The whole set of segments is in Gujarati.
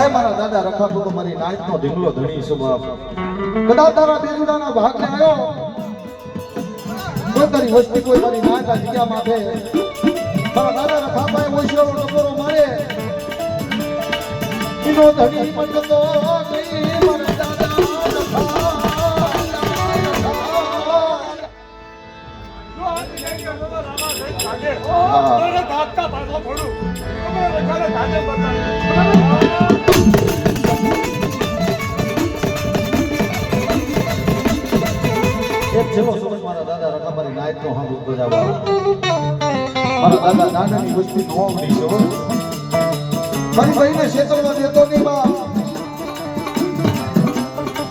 હે મારા દાદા રખાતું તો મારી નાચનો ઢીંગલો ધણી સ્વભાવ કદાચ તારા બેજુડાના ભાગને આવ્યો કોઈ તારી વસ્તી કોઈ મારી નાચા જગ્યા માથે મારા દાદા રખાભાઈ ઓછો ટકોરો મારે એનો ધણી પણ તો ગઈ મારા દાદા એક છેલ્લો સમજ મારા દાદા રખાબારી નાયકનો હાથ બજાવવા મારા દાદા નાનાની વસ્તી નો આવડી છે મારી ભાઈને ક્ષેત્રમાં દેતો નહીં બા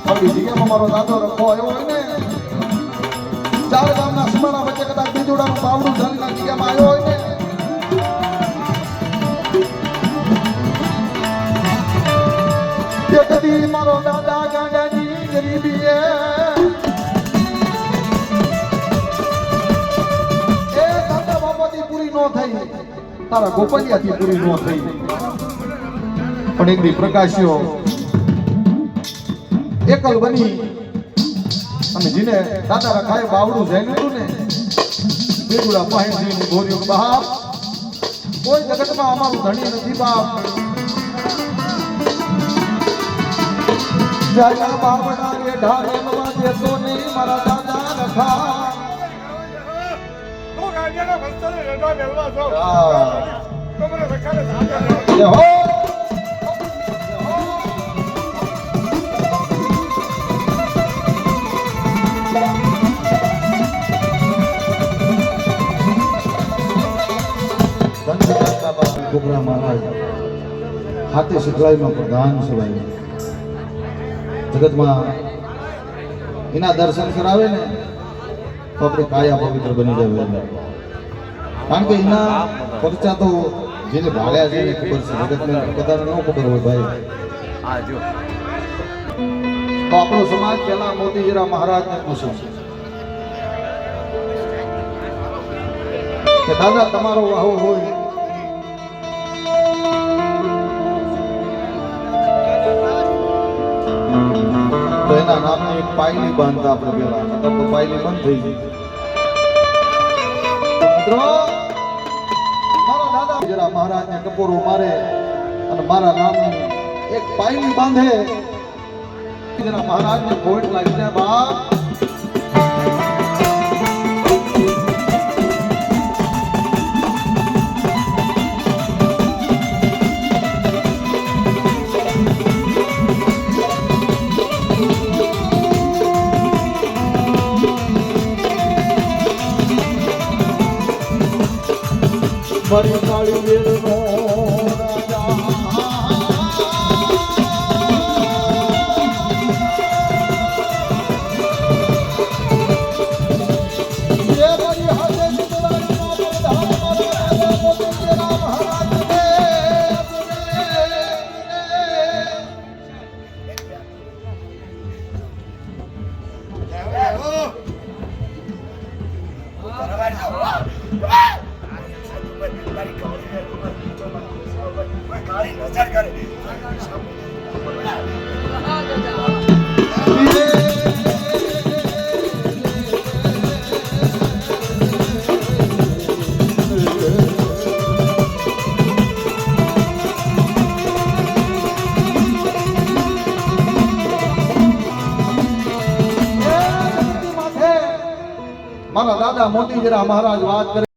આપણી જગ્યામાં મારો દાદો રખો આવ્યો હોય ને ચાર ગામના સીમાના વચ્ચે કદાચ બીજોડાનું પાવડું ઝાલીના જગ્યામાં આવ્યો હોય ને તે કદી મારો દાદા ગાંડાની ગરીબી એ દાદા બાપાથી પૂરી ન થઈ તારા ગોપાલિયાથી પૂરી ન થઈ પણ એક દી પ્રકાશ્યો એકલ બની અને જીને દાદા રખાય બાવડું જઈને હતું ને બેગુડા પાસે જઈને બોલ્યો બાપ કોઈ જગતમાં અમારું ધણી નથી બાપ જાયા બાવડા કે ઢાળવા દેતો નહીં મારા દાદા રખા તો ગાડીના વસ્તરે રેડવા મેલવા છો તો મને રખાને સાજા હો છોકરા મહારાજ હાથે શીખવાડીનો પ્રધાન સવાય જગતમાં એના દર્શન કરાવે ને તો આપણે કાયા પવિત્ર બની જવું કારણ કે એના પરચા તો જેને ભાળ્યા છે એને ખબર છે જગતને બધાને ન ખબર હોય ભાઈ તો આપણો સમાજ પહેલા મોતીજીરા મહારાજને પૂછ્યું કે દાદા તમારો વાહો હોય તો એના નામની એક પાયલી બાંધતા આપણે પેલા તો પાયલી બંધ થઈ ગઈ મિત્રો મારા દાદા જરા મહારાજને ટપોરો મારે અને મારા નામની એક પાયલી બાંધે જરા મહારાજને પોઈન્ટ લાગીને બાપ મારી કાળી વેરનો રાજા જે મારી હાથે સુતરાનો પ્રધાન મારા મોતીજીરા મહારાજને મારા દાદા મોતીજીરા મહારાજ વાત કરે